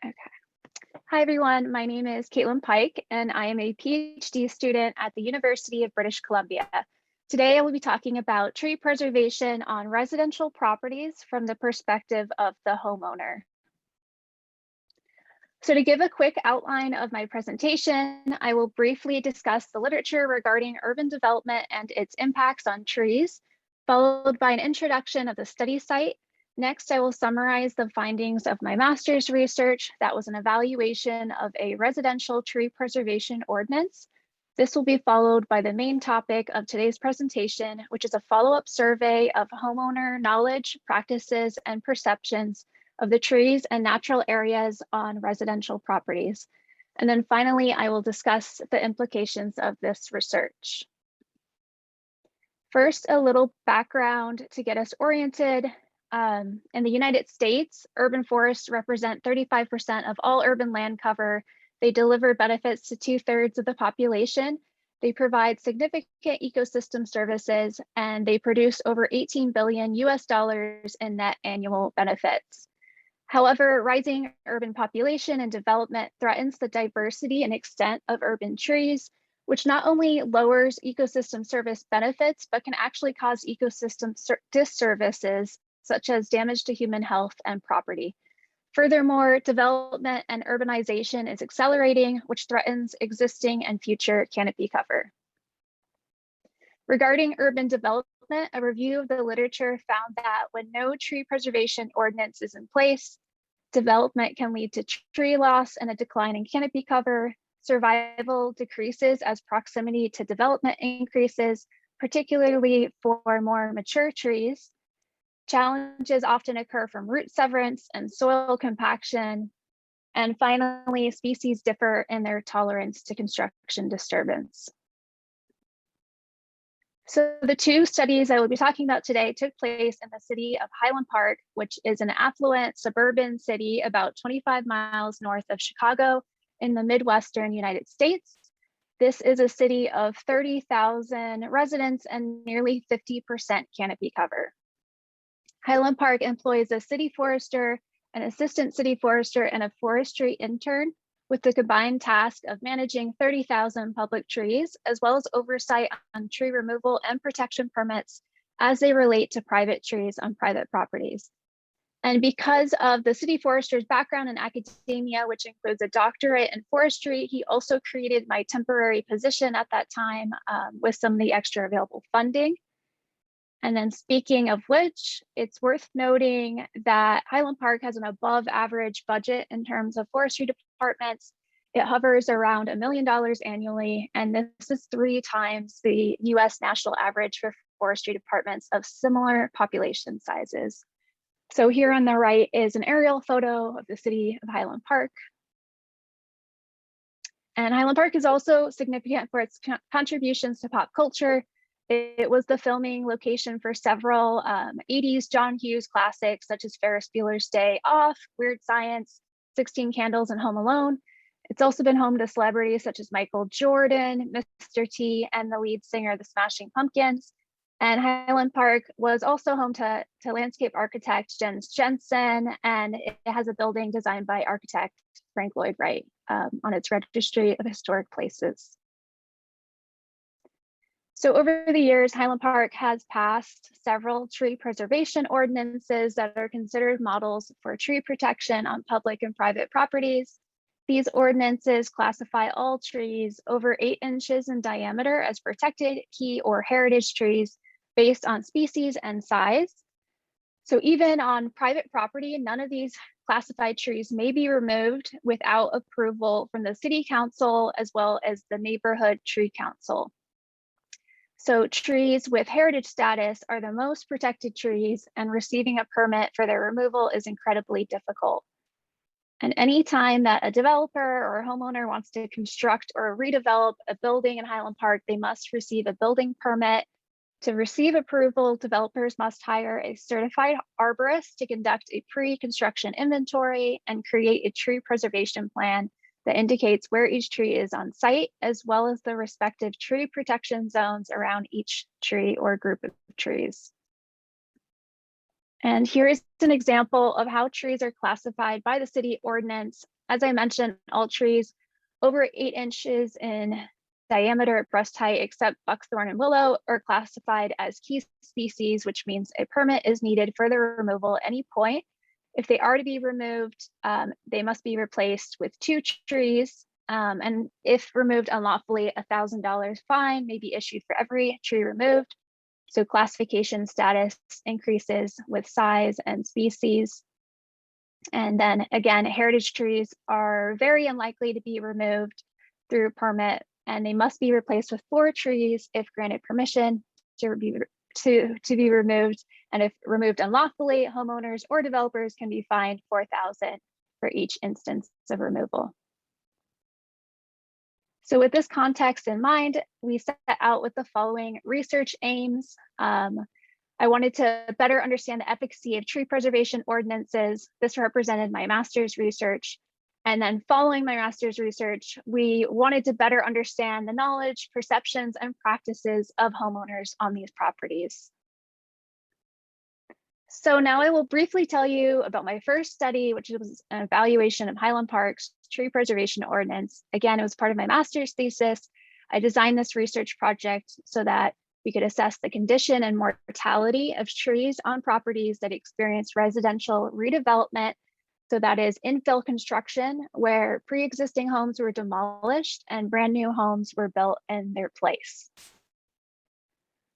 Okay. Hi, everyone. My name is Kaitlyn Pike, and I am a PhD student at the University of British Columbia. Today, I will be talking about tree preservation on residential properties from the perspective of the homeowner. So to give a quick outline of my presentation, I will briefly discuss the literature regarding urban development and its impacts on trees, followed by an introduction of the study site. Next, I will summarize the findings of my master's research that was an evaluation of a residential tree preservation ordinance. This will be followed by the main topic of today's presentation, which is a follow-up survey of homeowner knowledge, practices, and perceptions of the trees and natural areas on residential properties. And then finally, I will discuss the implications of this research. First, a little background to get us oriented. In the United States, urban forests represent 35% of all urban land cover. They deliver benefits to 2/3 of the population. They provide significant ecosystem services, and they produce over $18 billion in net annual benefits. However, rising urban population and development threatens the diversity and extent of urban trees, which not only lowers ecosystem service benefits, but can actually cause ecosystem disservices, such as damage to human health and property. Furthermore, development and urbanization is accelerating, which threatens existing and future canopy cover. Regarding urban development, a review of the literature found that when no tree preservation ordinance is in place, development can lead to tree loss and a decline in canopy cover. Survival decreases as proximity to development increases, particularly for more mature trees. Challenges often occur from root severance and soil compaction. And finally, species differ in their tolerance to construction disturbance. So the two studies I will be talking about today took place in the city of Highland Park, which is an affluent suburban city about 25 miles north of Chicago in the Midwestern United States. This is a city of 30,000 residents and nearly 50% canopy cover. Highland Park employs a city forester, an assistant city forester, and a forestry intern, with the combined task of managing 30,000 public trees, as well as oversight on tree removal and protection permits as they relate to private trees on private properties. And because of the city forester's background in academia, which includes a doctorate in forestry, he also created my temporary position at that time with some of the extra available funding. And then speaking of which, it's worth noting that Highland Park has an above average budget in terms of forestry departments. It hovers around $1 million annually, and this is 3 times the US national average for forestry departments of similar population sizes. So here on the right is an aerial photo of the city of Highland Park. And Highland Park is also significant for its contributions to pop culture. It was the filming location for several 80s John Hughes classics, such as Ferris Bueller's Day Off, Weird Science, 16 Candles, and Home Alone. It's also been home to celebrities such as Michael Jordan, Mr. T, and the lead singer of the Smashing Pumpkins. And Highland Park was also home to landscape architect Jens Jensen, and it has a building designed by architect Frank Lloyd Wright on its registry of historic places. So over the years, Highland Park has passed several tree preservation ordinances that are considered models for tree protection on public and private properties. These ordinances classify all trees over 8 inches in diameter as protected key or heritage trees based on species and size. So even on private property, none of these classified trees may be removed without approval from the city council as well as the neighborhood tree council. So trees with heritage status are the most protected trees, and receiving a permit for their removal is incredibly difficult. And anytime that a developer or a homeowner wants to construct or redevelop a building in Highland Park, they must receive a building permit. To receive approval, developers must hire a certified arborist to conduct a pre-construction inventory and create a tree preservation plan that indicates where each tree is on site, as well as the respective tree protection zones around each tree or group of trees. And here is an example of how trees are classified by the city ordinance. As I mentioned, all trees over 8 inches in diameter at breast height, except buckthorn and willow, are classified as key species, which means a permit is needed for the removal at any point. If they are to be removed, they must be replaced with 2 trees. And if removed unlawfully, a $1,000 fine may be issued for every tree removed. So classification status increases with size and species. And then again, heritage trees are very unlikely to be removed through a permit, and they must be replaced with 4 trees if granted permission to be removed. And if removed unlawfully, homeowners or developers can be fined $4,000 for each instance of removal. So with this context in mind, we set out with the following research aims. I wanted to better understand the efficacy of tree preservation ordinances. This represented my master's research. And then following my master's research, we wanted to better understand the knowledge, perceptions, and practices of homeowners on these properties. So now I will briefly tell you about my first study, which was an evaluation of Highland Park's tree preservation ordinance. Again, it was part of my master's thesis. I designed this research project so that we could assess the condition and mortality of trees on properties that experienced residential redevelopment. So that is infill construction, where pre-existing homes were demolished and brand new homes were built in their place.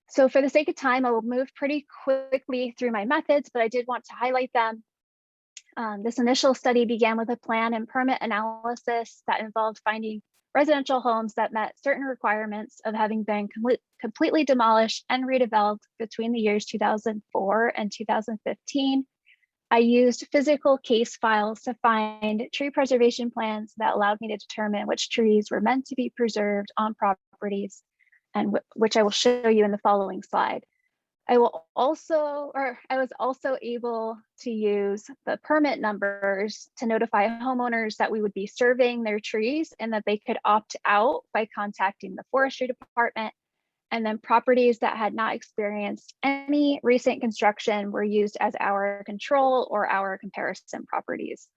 So for the sake of time, I will move pretty quickly through my methods, but I did want to highlight them. This initial study began with a plan and permit analysis that involved finding residential homes that met certain requirements of having been completely demolished and redeveloped between the years 2004 and 2015. I used physical case files to find tree preservation plans that allowed me to determine which trees were meant to be preserved on properties, and which I will show you in the following slide. I was also able to use the permit numbers to notify homeowners that we would be surveying their trees and that they could opt out by contacting the forestry department. And then properties that had not experienced any recent construction were used as our control or our comparison properties.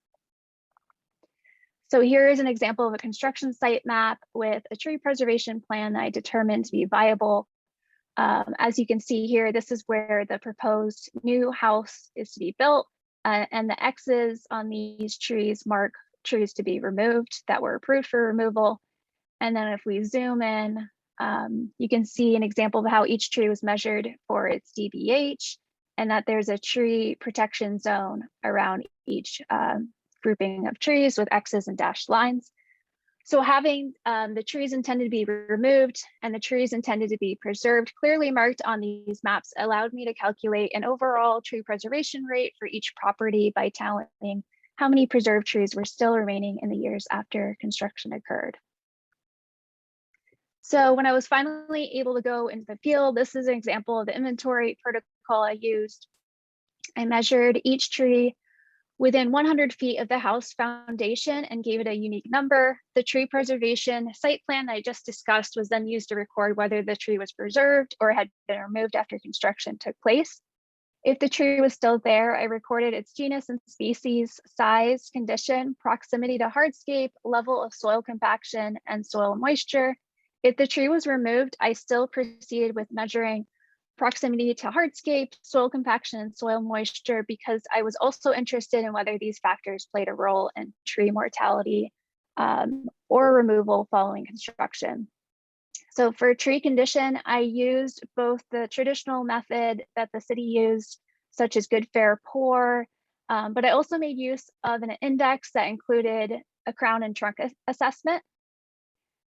So here is an example of a construction site map with a tree preservation plan that I determined to be viable. As you can see here, this is where the proposed new house is to be built, and the X's on these trees mark trees to be removed that were approved for removal. And then if we zoom in, you can see an example of how each tree was measured for its DBH, and that there's a tree protection zone around each grouping of trees with X's and dashed lines. So having the trees intended to be removed and the trees intended to be preserved clearly marked on these maps allowed me to calculate an overall tree preservation rate for each property by tallying how many preserved trees were still remaining in the years after construction occurred. So when I was finally able to go into the field, this is an example of the inventory protocol I used. I measured each tree within 100 feet of the house foundation and gave it a unique number. The tree preservation site plan that I just discussed was then used to record whether the tree was preserved or had been removed after construction took place. If the tree was still there, I recorded its genus and species, size, condition, proximity to hardscape, level of soil compaction, and soil moisture. If the tree was removed, I still proceeded with measuring proximity to hardscape, soil compaction, and soil moisture, because I was also interested in whether these factors played a role in tree mortality or removal following construction. So for tree condition, I used both the traditional method that the city used, such as good, fair, poor, but I also made use of an index that included a crown and trunk assessment.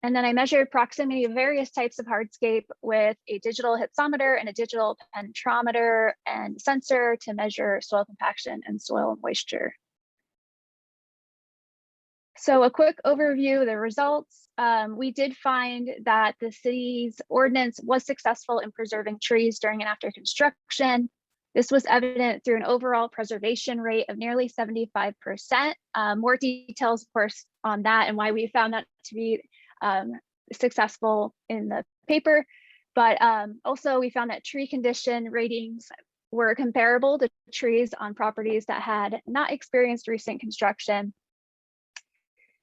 And then I measured proximity of various types of hardscape with a digital hypsometer and a digital penetrometer and sensor to measure soil compaction and soil moisture. So a quick overview of the results. We did find that the city's ordinance was successful in preserving trees during and after construction. This was evident through an overall preservation rate of nearly 75%. More details, of course, on that and why we found that to be successful in the paper, but also we found that tree condition ratings were comparable to trees on properties that had not experienced recent construction.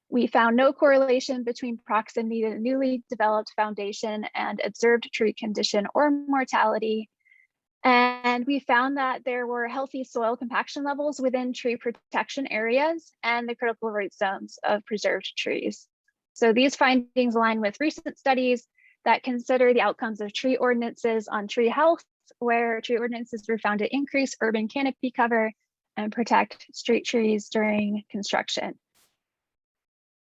We found no correlation between proximity to the newly developed foundation and observed tree condition or mortality. And we found that there were healthy soil compaction levels within tree protection areas and the critical root zones of preserved trees. So these findings align with recent studies that consider the outcomes of tree ordinances on tree health, where tree ordinances were found to increase urban canopy cover and protect street trees during construction.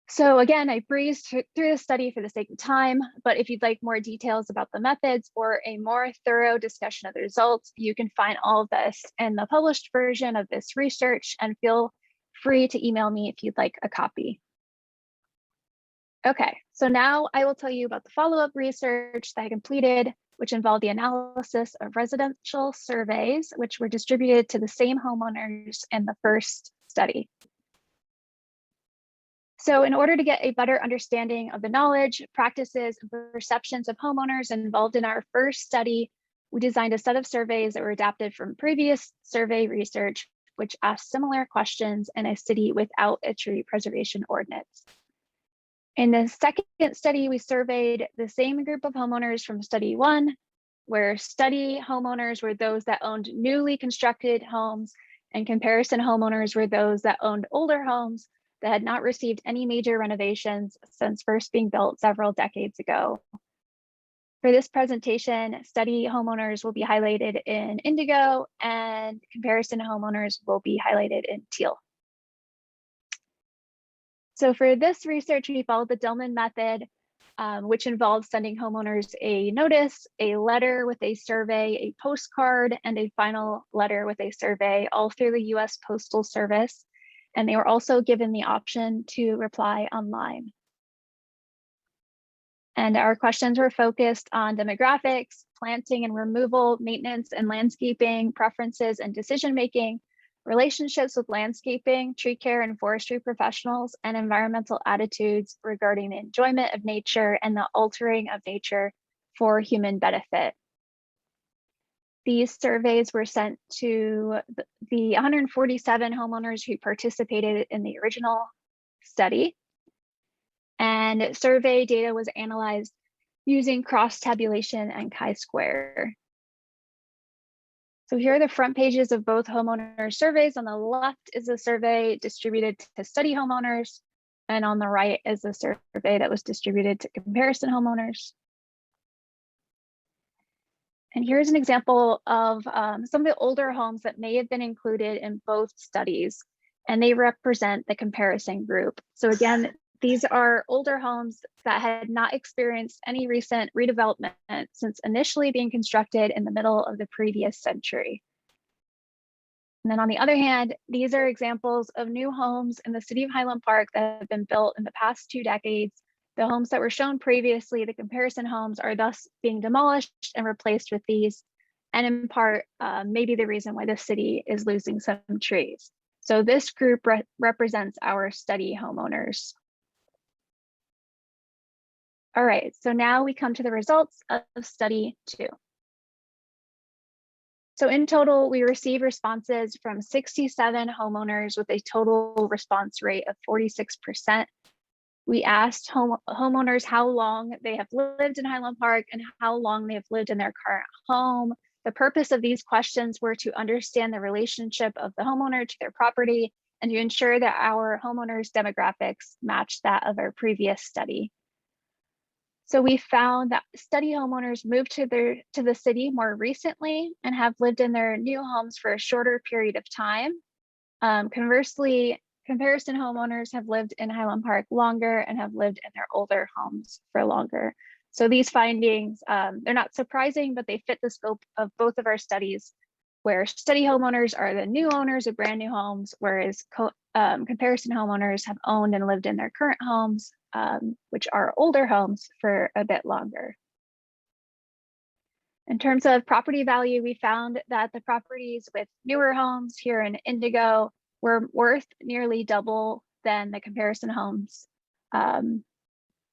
So again, I breezed through the study for the sake of time, but if you'd like more details about the methods or a more thorough discussion of the results, you can find all of this in the published version of this research, and feel free to email me if you'd like a copy. Okay, so now I will tell you about the follow-up research that I completed, which involved the analysis of residential surveys, which were distributed to the same homeowners in the first study. So in order to get a better understanding of the knowledge, practices, and perceptions of homeowners involved in our first study, we designed a set of surveys that were adapted from previous survey research, which asked similar questions in a city without a tree preservation ordinance. In the second study, we surveyed the same group of homeowners from study 1, where study homeowners were those that owned newly constructed homes, and comparison homeowners were those that owned older homes that had not received any major renovations since first being built several decades ago. For this presentation, study homeowners will be highlighted in indigo and comparison homeowners will be highlighted in teal. So for this research, we followed the Dillman Method, which involves sending homeowners a notice, a letter with a survey, a postcard, and a final letter with a survey, all through the US Postal Service. And they were also given the option to reply online. And our questions were focused on demographics, planting and removal, maintenance and landscaping, preferences and decision-making, relationships with landscaping, tree care and forestry professionals, and environmental attitudes regarding the enjoyment of nature and the altering of nature for human benefit. These surveys were sent to the 147 homeowners who participated in the original study. And survey data was analyzed using cross-tabulation and chi-square. So here are the front pages of both homeowner surveys. On the left is a survey distributed to study homeowners, and on the right is a survey that was distributed to comparison homeowners. And here's an example of some of the older homes that may have been included in both studies, and they represent the comparison group. So again, these are older homes that had not experienced any recent redevelopment since initially being constructed in the middle of the previous century. And then on the other hand, these are examples of new homes in the city of Highland Park that have been built in the past 2 decades. The homes that were shown previously, the comparison homes, are thus being demolished and replaced with these, and in part, maybe the reason why the city is losing some trees. So this group represents our study homeowners. All right, so now we come to the results of study 2. So in total, we received responses from 67 homeowners with a total response rate of 46%. We asked homeowners how long they have lived in Highland Park and how long they have lived in their current home. The purpose of these questions were to understand the relationship of the homeowner to their property and to ensure that our homeowners' demographics matched that of our previous study. So we found that study homeowners moved to the city more recently and have lived in their new homes for a shorter period of time. Conversely, comparison homeowners have lived in Highland Park longer and have lived in their older homes for longer. So these findings, they're not surprising, but they fit the scope of both of our studies, where study homeowners are the new owners of brand new homes, whereas comparison homeowners have owned and lived in their current homes, which are older homes, for a bit longer. In terms of property value, we found that the properties with newer homes here in indigo were worth nearly double than the comparison homes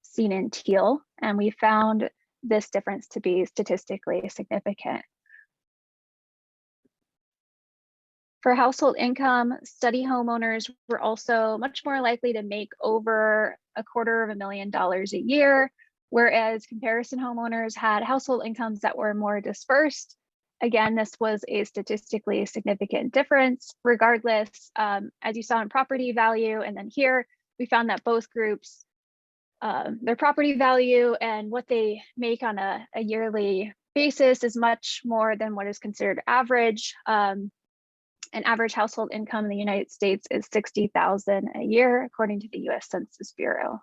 seen in teal, and we found this difference to be statistically significant. For household income, study homeowners were also much more likely to make over $250,000 a year, whereas comparison homeowners had household incomes that were more dispersed. Again, this was a statistically significant difference. Regardless, as you saw in property value, and then here, we found that both groups, their property value and what they make on a yearly basis is much more than what is considered average. An average household income in the United States is $60,000 a year, according to the US Census Bureau.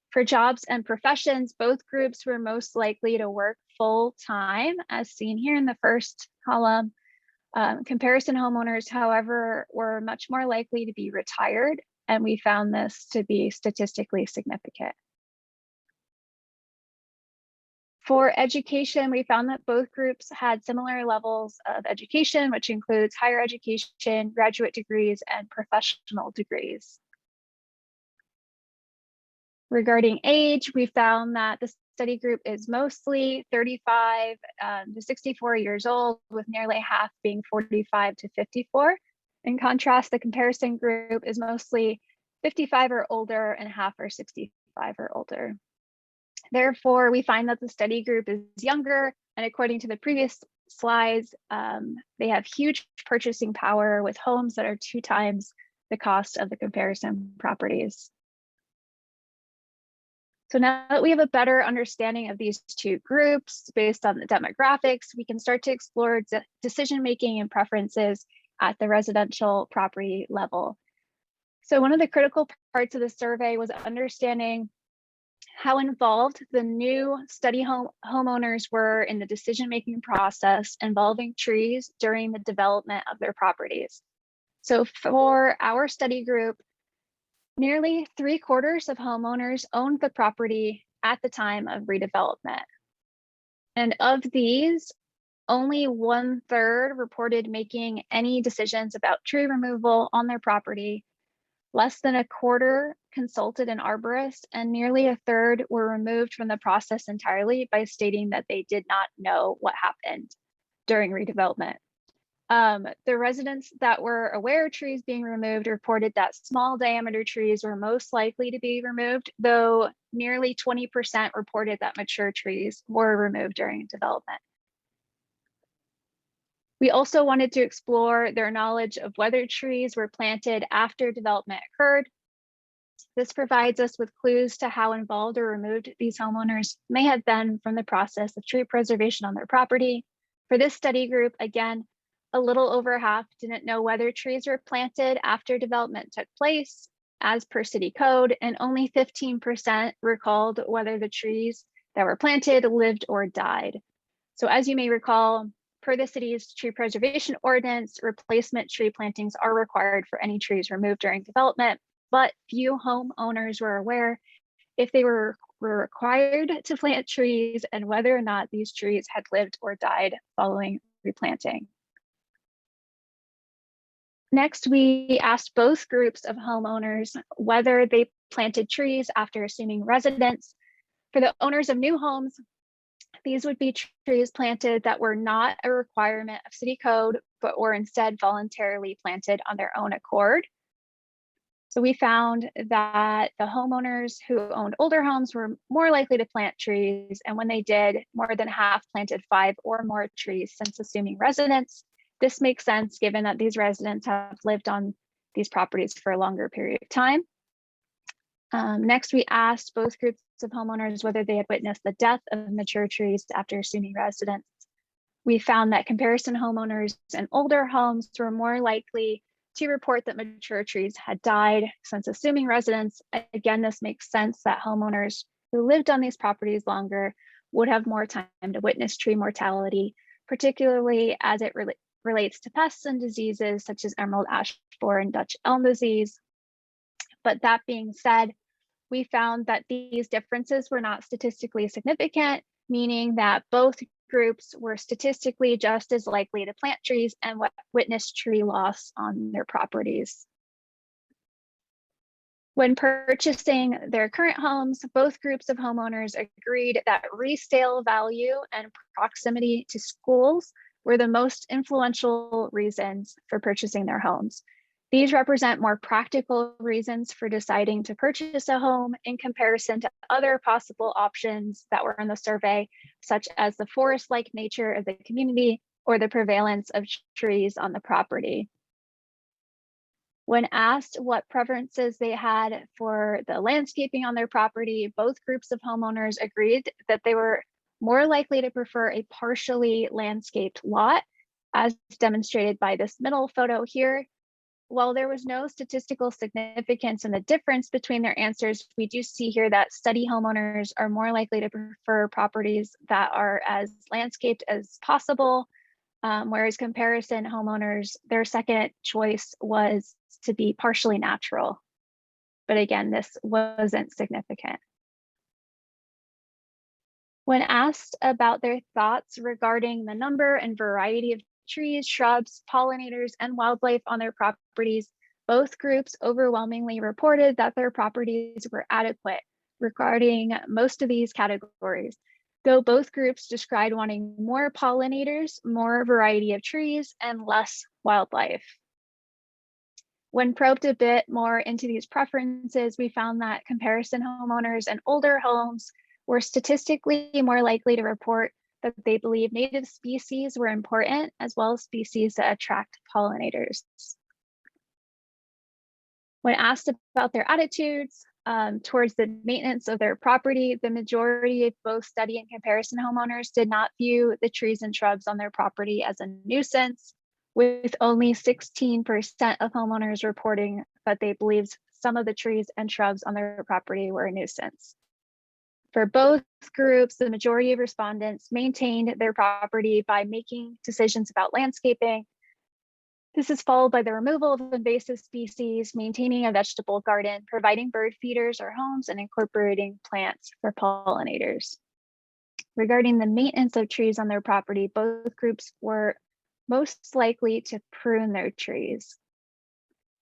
For jobs and professions, both groups were most likely to work full-time, as seen here in the first column. Comparison homeowners, however, were much more likely to be retired, and we found this to be statistically significant. For education, we found that both groups had similar levels of education, which includes higher education, graduate degrees, and professional degrees. Regarding age, we found that the study group is mostly 35 to 64 years old, with nearly half being 45 to 54. In contrast, the comparison group is mostly 55 or older, and half are 65 or older. Therefore, we find that the study group is younger, and according to the previous slides, they have huge purchasing power with homes that are 2 times the cost of the comparison properties. So now that we have a better understanding of these two groups based on the demographics, we can start to explore decision-making and preferences at the residential property level. So one of the critical parts of the survey was understanding how involved the new study homeowners were in the decision-making process involving trees during the development of their properties. So for our study group, nearly 3/4 of homeowners owned the property at the time of redevelopment. And of these, only 1/3 reported making any decisions about tree removal on their property. Less than 1/4 consulted an arborist, and nearly 1/3 were removed from the process entirely by stating that they did not know what happened during redevelopment. The residents that were aware of trees being removed reported that small diameter trees were most likely to be removed, though nearly 20% reported that mature trees were removed during development. We also wanted to explore their knowledge of whether trees were planted after development occurred. This provides us with clues to how involved or removed these homeowners may have been from the process of tree preservation on their property. For this study group, again, a little over half didn't know whether trees were planted after development took place as per city code, and only 15% recalled whether the trees that were planted lived or died. So as you may recall, per the city's tree preservation ordinance, replacement tree plantings are required for any trees removed during development, but few homeowners were aware if they were required to plant trees and whether or not these trees had lived or died following replanting. Next, we asked both groups of homeowners whether they planted trees after assuming residence. For the owners of new homes, these would be trees planted that were not a requirement of city code, but were instead voluntarily planted on their own accord. So we found that the homeowners who owned older homes were more likely to plant trees, and when they did, more than half planted 5 or more trees since assuming residence. This makes sense given that these residents have lived on these properties for a longer period of time. Next, we asked both groups of homeowners whether they had witnessed the death of mature trees after assuming residence. We found that comparison homeowners in older homes were more likely to report that mature trees had died since assuming residence. Again, this makes sense that homeowners who lived on these properties longer would have more time to witness tree mortality, particularly as it relates to pests and diseases such as emerald ash borer and Dutch elm disease. But that being said, we found that these differences were not statistically significant, meaning that both groups were statistically just as likely to plant trees and witness tree loss on their properties. When purchasing their current homes, both groups of homeowners agreed that resale value and proximity to schools were the most influential reasons for purchasing their homes. These represent more practical reasons for deciding to purchase a home in comparison to other possible options that were in the survey, such as the forest-like nature of the community or the prevalence of trees on the property. When asked what preferences they had for the landscaping on their property, both groups of homeowners agreed that they were more likely to prefer a partially landscaped lot, as demonstrated by this middle photo here. While there was no statistical significance in the difference between their answers, we do see here that study homeowners are more likely to prefer properties that are as landscaped as possible, whereas comparison homeowners, their second choice was to be partially natural. But again, this wasn't significant. When asked about their thoughts regarding the number and variety of trees, shrubs, pollinators, and wildlife on their properties, both groups overwhelmingly reported that their properties were adequate regarding most of these categories, though both groups described wanting more pollinators, more variety of trees, and less wildlife. When probed a bit more into these preferences, we found that comparison homeowners and older homes were statistically more likely to report that they believe native species were important, as well as species that attract pollinators. When asked about their attitudes towards the maintenance of their property, the majority of both study and comparison homeowners did not view the trees and shrubs on their property as a nuisance, with only 16% of homeowners reporting that they believed some of the trees and shrubs on their property were a nuisance. For both groups, the majority of respondents maintained their property by making decisions about landscaping. This is followed by the removal of invasive species, maintaining a vegetable garden, providing bird feeders or homes, and incorporating plants for pollinators. Regarding the maintenance of trees on their property, both groups were most likely to prune their trees.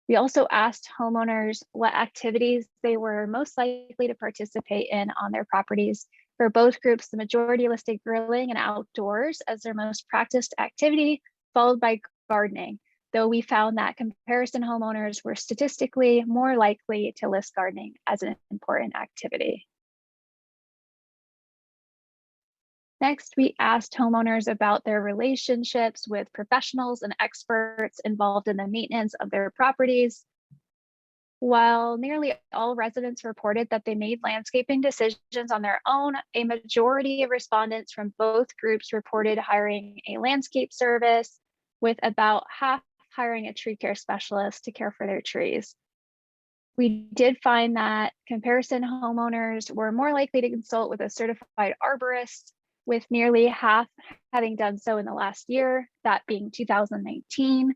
We also asked homeowners what activities they were most likely to participate in on their properties. For both groups, the majority listed grilling and outdoors as their most practiced activity, followed by gardening, though we found that comparison homeowners were statistically more likely to list gardening as an important activity. Next, we asked homeowners about their relationships with professionals and experts involved in the maintenance of their properties. While nearly all residents reported that they made landscaping decisions on their own, a majority of respondents from both groups reported hiring a landscape service, with about half hiring a tree care specialist to care for their trees. We did find that comparison homeowners were more likely to consult with a certified arborist, with nearly half having done so in the last year, that being 2019.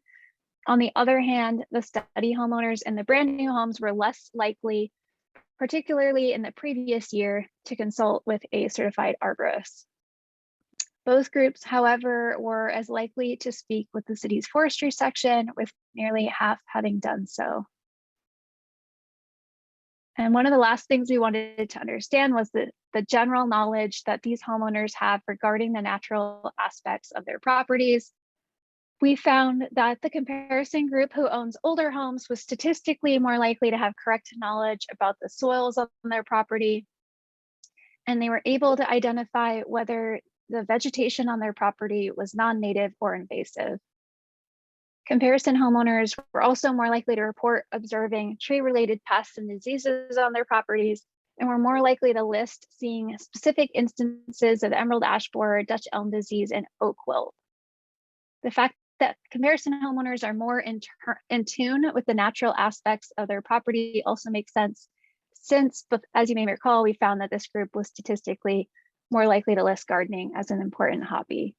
On the other hand, the study homeowners in the brand new homes were less likely, particularly in the previous year, to consult with a certified arborist. Both groups, however, were as likely to speak with the city's forestry section, with nearly half having done so. And one of the last things we wanted to understand was the general knowledge that these homeowners have regarding the natural aspects of their properties. We found that the comparison group who owns older homes was statistically more likely to have correct knowledge about the soils on their property, and they were able to identify whether the vegetation on their property was non-native or invasive. Comparison homeowners were also more likely to report observing tree-related pests and diseases on their properties, and were more likely to list seeing specific instances of emerald ash borer, Dutch elm disease, and oak wilt. The fact that comparison homeowners are more in tune with the natural aspects of their property also makes sense, since, as you may recall, we found that this group was statistically more likely to list gardening as an important hobby.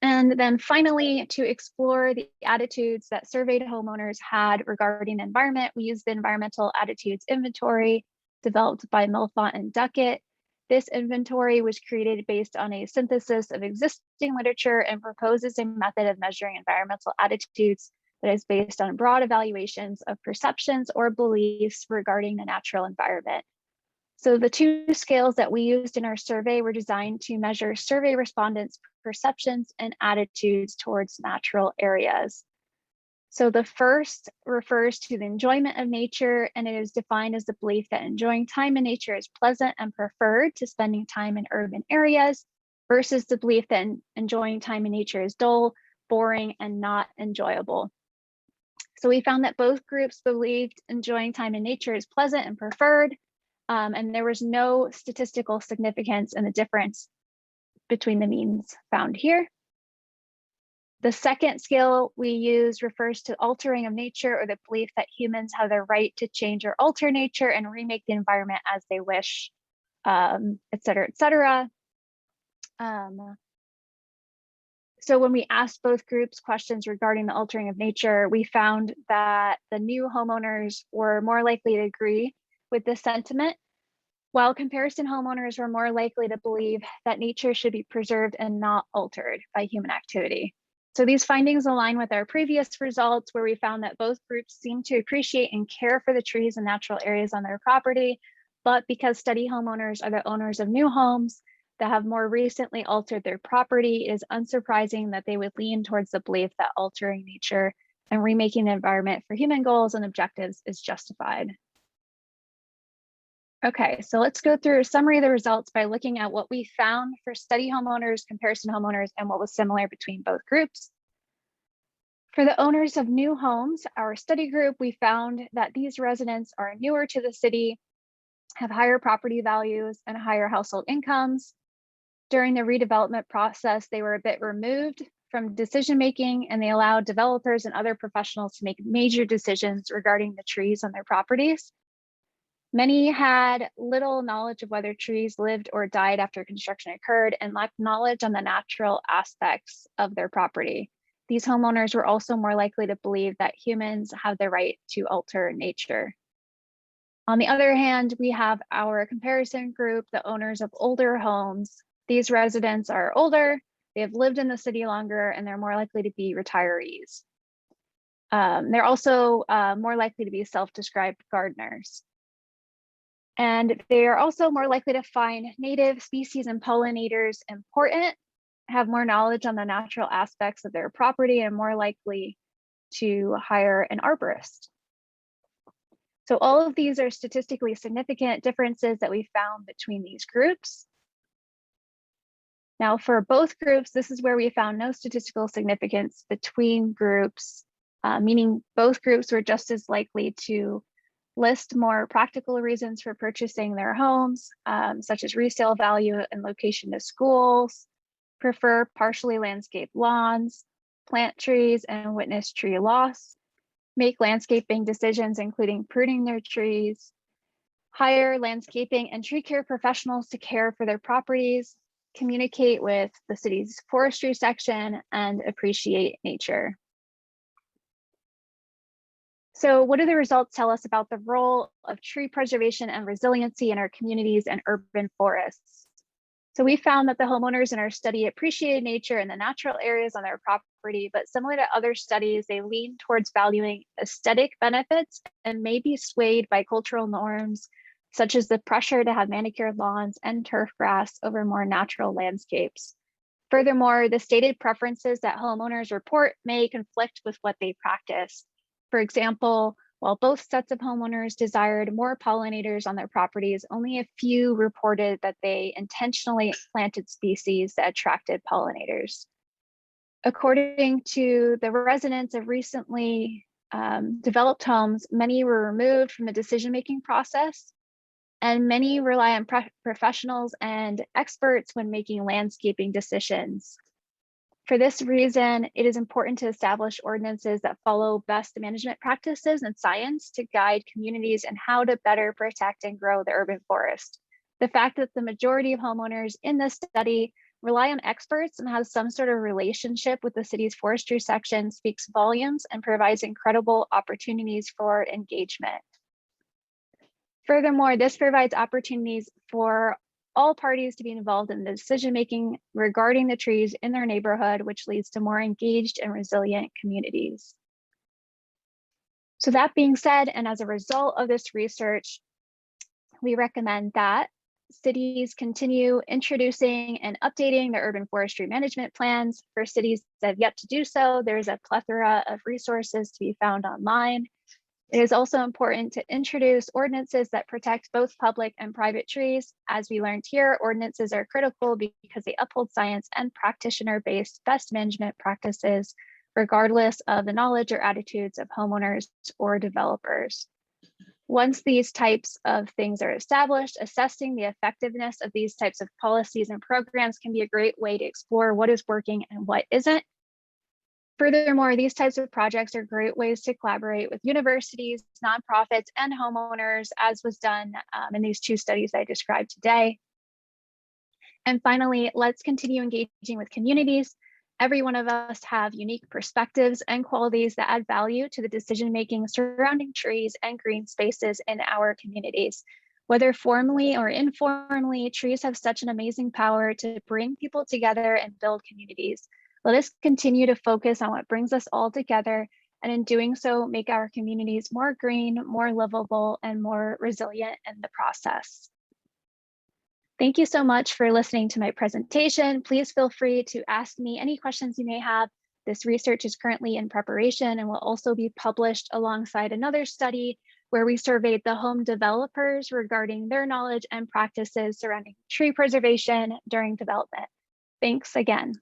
And then finally, to explore the attitudes that surveyed homeowners had regarding the environment, we used the Environmental Attitudes Inventory developed by Milfont and Duckett. This inventory was created based on a synthesis of existing literature and proposes a method of measuring environmental attitudes that is based on broad evaluations of perceptions or beliefs regarding the natural environment. So the two scales that we used in our survey were designed to measure survey respondents' perceptions and attitudes towards natural areas. So the first refers to the enjoyment of nature, and it is defined as the belief that enjoying time in nature is pleasant and preferred to spending time in urban areas, versus the belief that enjoying time in nature is dull, boring, and not enjoyable. So we found that both groups believed enjoying time in nature is pleasant and preferred, and there was no statistical significance in the difference between the means found here. The second scale we use refers to altering of nature, or the belief that humans have the right to change or alter nature and remake the environment as they wish, et cetera, et cetera. So when we asked both groups questions regarding the altering of nature, we found that the new homeowners were more likely to agree with this sentiment, while comparison homeowners were more likely to believe that nature should be preserved and not altered by human activity. So these findings align with our previous results, where we found that both groups seem to appreciate and care for the trees and natural areas on their property, but because study homeowners are the owners of new homes that have more recently altered their property, it is unsurprising that they would lean towards the belief that altering nature and remaking the environment for human goals and objectives is justified. Okay, so let's go through a summary of the results by looking at what we found for study homeowners, comparison homeowners, and what was similar between both groups. For the owners of new homes, our study group, we found that these residents are newer to the city, have higher property values, and higher household incomes. During the redevelopment process, they were a bit removed from decision-making, and they allowed developers and other professionals to make major decisions regarding the trees on their properties. Many had little knowledge of whether trees lived or died after construction occurred, and lacked knowledge on the natural aspects of their property. These homeowners were also more likely to believe that humans have the right to alter nature. On the other hand, we have our comparison group, the owners of older homes. These residents are older, they have lived in the city longer, and they're more likely to be retirees. They're also more likely to be self-described gardeners. And they are also more likely to find native species and pollinators important, have more knowledge on the natural aspects of their property, and more likely to hire an arborist. So all of these are statistically significant differences that we found between these groups. Now, for both groups, this is where we found no statistical significance between groups, meaning both groups were just as likely to list more practical reasons for purchasing their homes, such as resale value and location to schools, prefer partially landscaped lawns, plant trees, and witness tree loss, make landscaping decisions, including pruning their trees, hire landscaping and tree care professionals to care for their properties, communicate with the city's forestry section, and appreciate nature. So what do the results tell us about the role of tree preservation and resiliency in our communities and urban forests? So we found that the homeowners in our study appreciated nature and the natural areas on their property, but similar to other studies, they lean towards valuing aesthetic benefits and may be swayed by cultural norms, such as the pressure to have manicured lawns and turf grass over more natural landscapes. Furthermore, the stated preferences that homeowners report may conflict with what they practice. For example, while both sets of homeowners desired more pollinators on their properties, only a few reported that they intentionally planted species that attracted pollinators. According to the residents of recently developed homes, many were removed from the decision-making process, and many rely on professionals and experts when making landscaping decisions. For this reason, it is important to establish ordinances that follow best management practices and science to guide communities in how to better protect and grow the urban forest. The fact that the majority of homeowners in this study rely on experts and have some sort of relationship with the city's forestry section speaks volumes and provides incredible opportunities for engagement. Furthermore, this provides opportunities for all parties to be involved in the decision-making regarding the trees in their neighborhood, which leads to more engaged and resilient communities. So that being said, and as a result of this research, We recommend that cities continue introducing and updating their urban forestry management plans. For cities that have yet to do so, there's a plethora of resources to be found online. It is also important to introduce ordinances that protect both public and private trees. As we learned here, ordinances are critical because they uphold science and practitioner-based best management practices, regardless of the knowledge or attitudes of homeowners or developers. Once these types of things are established, assessing the effectiveness of these types of policies and programs can be a great way to explore what is working and what isn't. Furthermore, these types of projects are great ways to collaborate with universities, nonprofits, and homeowners, as was done in these two studies I described today. And finally, let's continue engaging with communities. Every one of us have unique perspectives and qualities that add value to the decision-making surrounding trees and green spaces in our communities. Whether formally or informally, trees have such an amazing power to bring people together and build communities. Let us continue to focus on what brings us all together, and in doing so, make our communities more green, more livable, and more resilient in the process. Thank you so much for listening to my presentation. Please feel free to ask me any questions you may have. This research is currently in preparation and will also be published alongside another study where we surveyed the home developers regarding their knowledge and practices surrounding tree preservation during development. Thanks again.